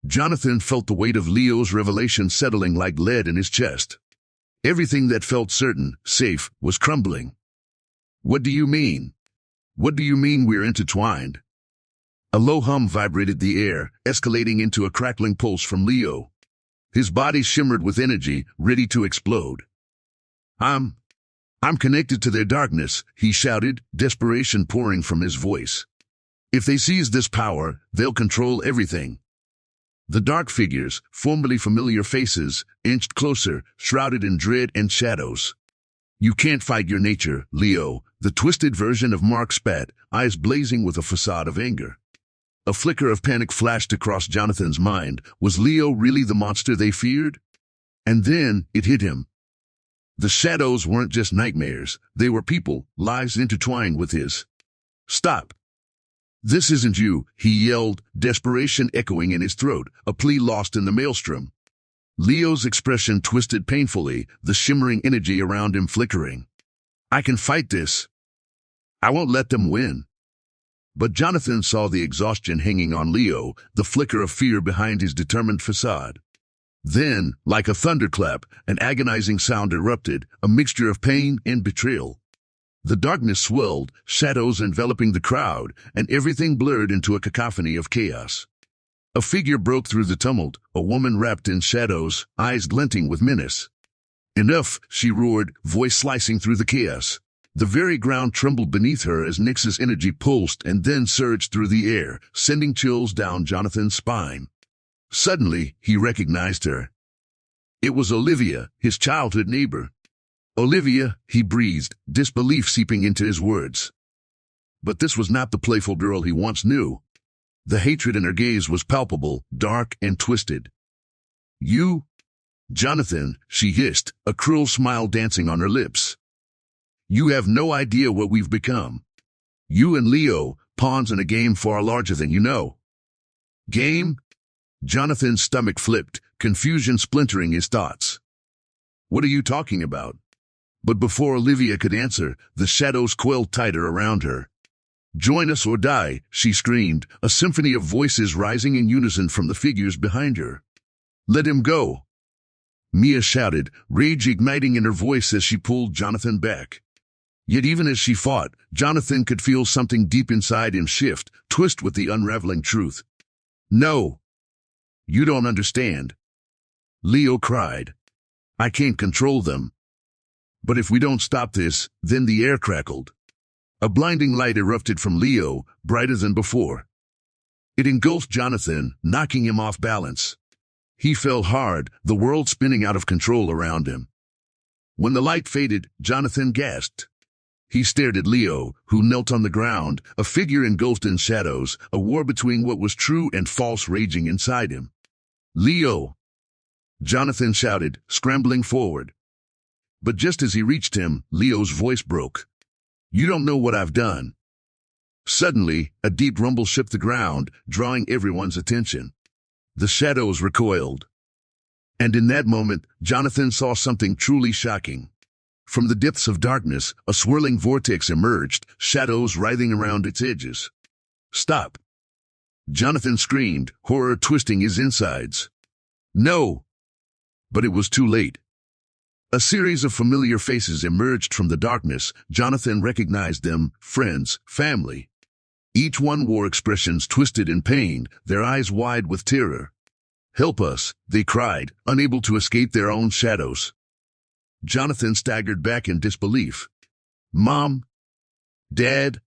[SPEAKER 1] Jonathan felt the weight of Leo's revelation settling like lead in his chest. Everything that felt certain, safe, was crumbling. "What do you mean? What do you mean we're intertwined?" A low hum vibrated the air, escalating into a crackling pulse from Leo. His body shimmered with energy, ready to explode. I'm connected to their darkness," he shouted, desperation pouring from his voice. "If they seize this power, they'll control everything." The dark figures, formerly familiar faces, inched closer, shrouded in dread and shadows. "You can't fight your nature, Leo," the twisted version of Mark spat, eyes blazing with a facade of anger. A flicker of panic flashed across Jonathan's mind. Was Leo really the monster they feared? And then it hit him. The shadows weren't just nightmares, they were people, lives intertwined with his. "Stop! This isn't you," he yelled, desperation echoing in his throat, a plea lost in the maelstrom. Leo's expression twisted painfully, the shimmering energy around him flickering. "I can fight this. I won't let them win." But Jonathan saw the exhaustion hanging on Leo, the flicker of fear behind his determined facade. Then, like a thunderclap, an agonizing sound erupted, a mixture of pain and betrayal. The darkness swelled, shadows enveloping the crowd, and everything blurred into a cacophony of chaos. A figure broke through the tumult, a woman wrapped in shadows, eyes glinting with menace. "Enough," she roared, voice slicing through the chaos. The very ground trembled beneath her as Nyx's energy pulsed and then surged through the air, sending chills down Jonathan's spine. Suddenly, he recognized her. It was Olivia, his childhood neighbor. "Olivia," he breathed, disbelief seeping into his words. But this was not the playful girl he once knew. The hatred in her gaze was palpable, dark and twisted. "You?" "Jonathan," she hissed, a cruel smile dancing on her lips. "You have no idea what we've become. You and Leo, pawns in a game far larger than you know." "Game?" Jonathan's stomach flipped, confusion splintering his thoughts. "What are you talking about?" But before Olivia could answer, the shadows coiled tighter around her. "Join us or die," she screamed, a symphony of voices rising in unison from the figures behind her. "Let him go," Mia shouted, rage igniting in her voice as she pulled Jonathan back. Yet even as she fought, Jonathan could feel something deep inside him shift, twist with the unraveling truth. "No, you don't understand," Leo cried. "I can't control them. But if we don't stop this," then the air crackled. A blinding light erupted from Leo, brighter than before. It engulfed Jonathan, knocking him off balance. He fell hard, the world spinning out of control around him. When the light faded, Jonathan gasped. He stared at Leo, who knelt on the ground, a figure engulfed in shadows, a war between what was true and false raging inside him. "Leo!" Jonathan shouted, scrambling forward. But just as he reached him, Leo's voice broke. "You don't know what I've done." Suddenly, a deep rumble shook the ground, drawing everyone's attention. The shadows recoiled. And in that moment, Jonathan saw something truly shocking. From the depths of darkness, a swirling vortex emerged, shadows writhing around its edges. "Stop!" Jonathan screamed, horror twisting his insides. "No!" But it was too late. A series of familiar faces emerged from the darkness. Jonathan recognized them, friends, family. Each one wore expressions twisted in pain, their eyes wide with terror. "Help us," they cried, unable to escape their own shadows. Jonathan staggered back in disbelief. "Mom? Dad?"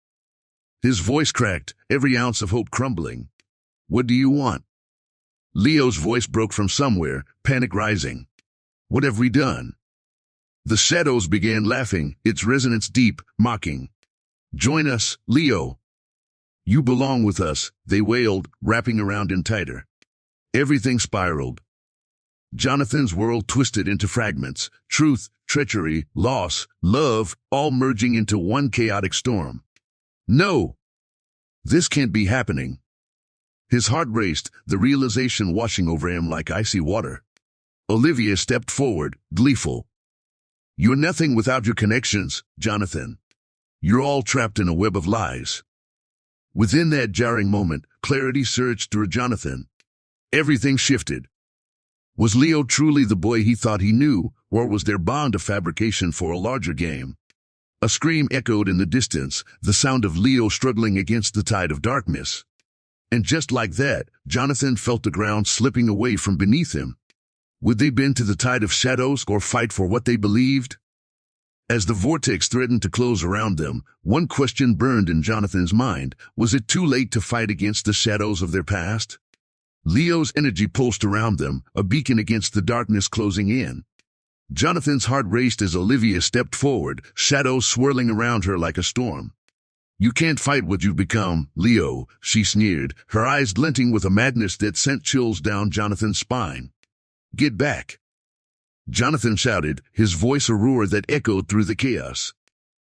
[SPEAKER 1] His voice cracked, every ounce of hope crumbling. "What do you want?" Leo's voice broke from somewhere, panic rising. "What have we done?" The shadows began laughing, its resonance deep, mocking. "Join us, Leo. You belong with us," they wailed, wrapping around him tighter. Everything spiraled. Jonathan's world twisted into fragments, truth, treachery, loss, love, all merging into one chaotic storm. "No! This can't be happening." His heart raced, the realization washing over him like icy water. Olivia stepped forward, gleeful. "You're nothing without your connections, Jonathan. You're all trapped in a web of lies." Within that jarring moment, clarity surged through Jonathan. Everything shifted. Was Leo truly the boy he thought he knew, or was their bond a fabrication for a larger game? A scream echoed in the distance, the sound of Leo struggling against the tide of darkness. And just like that, Jonathan felt the ground slipping away from beneath him. Would they bend to the tide of shadows or fight for what they believed? As the vortex threatened to close around them, one question burned in Jonathan's mind. Was it too late to fight against the shadows of their past? Leo's energy pulsed around them, a beacon against the darkness closing in. Jonathan's heart raced as Olivia stepped forward, shadows swirling around her like a storm. "You can't fight what you've become, Leo," she sneered, her eyes glinting with a madness that sent chills down Jonathan's spine. "Get back!" Jonathan shouted, his voice a roar that echoed through the chaos.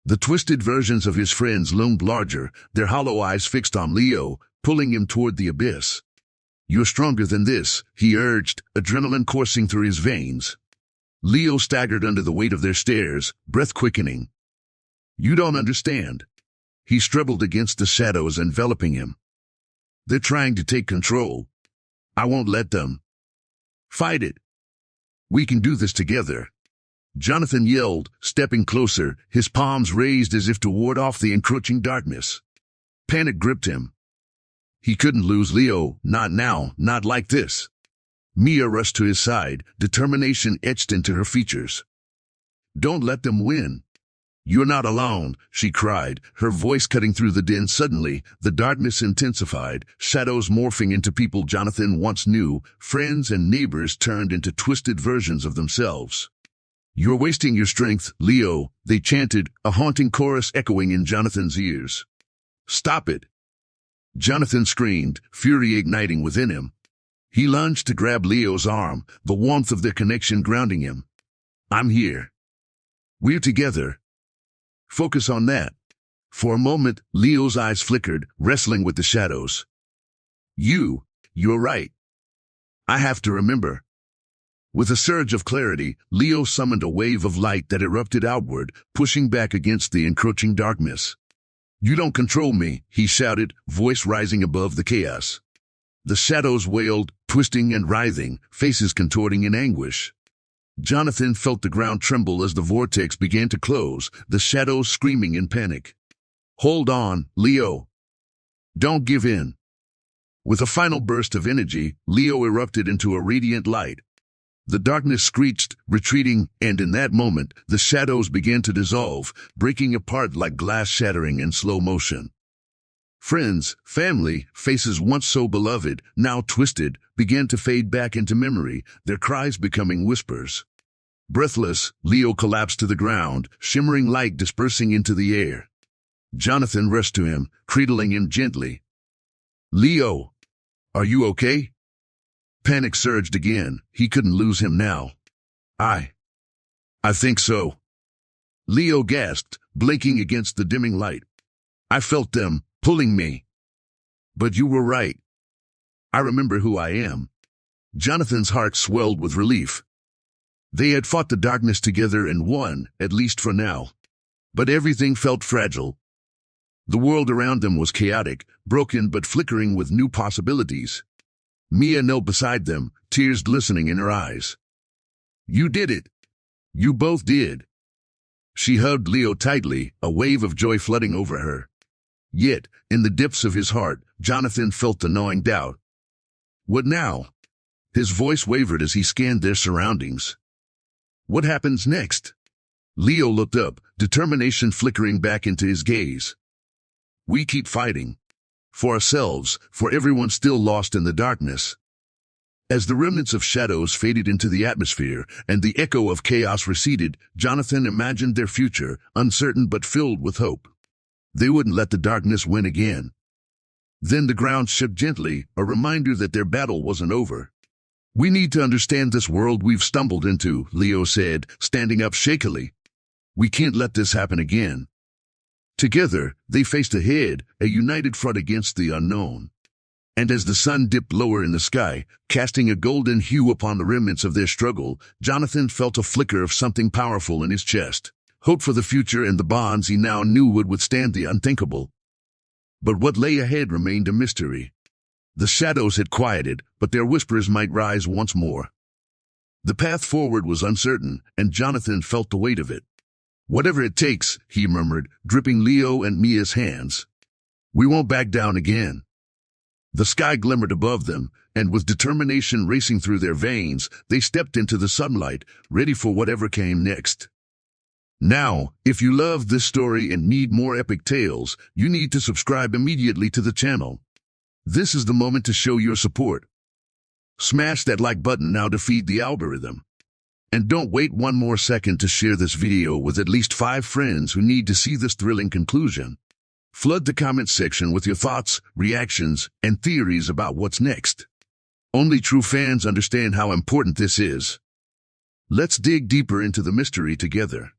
[SPEAKER 1] The twisted versions of his friends loomed larger, their hollow eyes fixed on Leo, pulling him toward the abyss. "You're stronger than this," he urged, adrenaline coursing through his veins. Leo staggered under the weight of their stares, breath quickening. "You don't understand." He struggled against the shadows enveloping him. "They're trying to take control. I won't let them. Fight it. We can do this together." Jonathan yelled, stepping closer, his palms raised as if to ward off the encroaching darkness. Panic gripped him. He couldn't lose Leo, not now, not like this. Mia rushed to his side, determination etched into her features. "Don't let them win." "You're not alone," she cried, her voice cutting through the din. Suddenly, the darkness intensified, shadows morphing into people Jonathan once knew, friends and neighbors turned into twisted versions of themselves. "You're wasting your strength, Leo," they chanted, a haunting chorus echoing in Jonathan's ears. "Stop it!" Jonathan screamed, fury igniting within him. He lunged to grab Leo's arm, the warmth of their connection grounding him. "I'm here. We're together. Focus on that." For a moment, Leo's eyes flickered, wrestling with the shadows. You're right. I have to remember." With a surge of clarity, Leo summoned a wave of light that erupted outward, pushing back against the encroaching darkness. "You don't control me," he shouted, voice rising above the chaos. The shadows wailed, twisting and writhing, faces contorting in anguish. Jonathan felt the ground tremble as the vortex began to close, the shadows screaming in panic. "Hold on, Leo. Don't give in." With a final burst of energy, Leo erupted into a radiant light. The darkness screeched, retreating, and in that moment, the shadows began to dissolve, breaking apart like glass shattering in slow motion. Friends, family, faces once so beloved, now twisted, began to fade back into memory, their cries becoming whispers. Breathless, Leo collapsed to the ground, shimmering light dispersing into the air. Jonathan rushed to him, cradling him gently. "Leo, are you okay?" Panic surged again. He couldn't lose him now. I think so." Leo gasped, blinking against the dimming light. "I felt them, pulling me." "But you were right. I remember who I am." Jonathan's heart swelled with relief. They had fought the darkness together and won, at least for now. But everything felt fragile. The world around them was chaotic, broken but flickering with new possibilities. Mia knelt beside them, tears glistening in her eyes. "You did it. You both did." She hugged Leo tightly, a wave of joy flooding over her. Yet, in the depths of his heart, Jonathan felt the gnawing doubt. What now? His voice wavered as he scanned their surroundings. What happens next? Leo looked up, determination flickering back into his gaze. "We keep fighting. For ourselves, for everyone still lost in the darkness." As the remnants of shadows faded into the atmosphere and the echo of chaos receded, Jonathan imagined their future, uncertain but filled with hope. They wouldn't let the darkness win again. Then the ground shook gently, a reminder that their battle wasn't over. "We need to understand this world we've stumbled into," Leo said, standing up shakily. "We can't let this happen again." Together, they faced ahead, a united front against the unknown. And as the sun dipped lower in the sky, casting a golden hue upon the remnants of their struggle, Jonathan felt a flicker of something powerful in his chest. Hope for the future and the bonds he now knew would withstand the unthinkable. But what lay ahead remained a mystery. The shadows had quieted, but their whispers might rise once more. The path forward was uncertain, and Jonathan felt the weight of it. "Whatever it takes," he murmured, gripping Leo and Mia's hands. "We won't back down again." The sky glimmered above them, and with determination racing through their veins, they stepped into the sunlight, ready for whatever came next. Now, if you love this story and need more epic tales, you need to subscribe immediately to the channel. This is the moment to show your support. Smash that like button now to feed the algorithm. And don't wait one more second to share this video with at least 5 friends who need to see this thrilling conclusion. Flood the comments section with your thoughts, reactions, and theories about what's next. Only true fans understand how important this is. Let's dig deeper into the mystery together.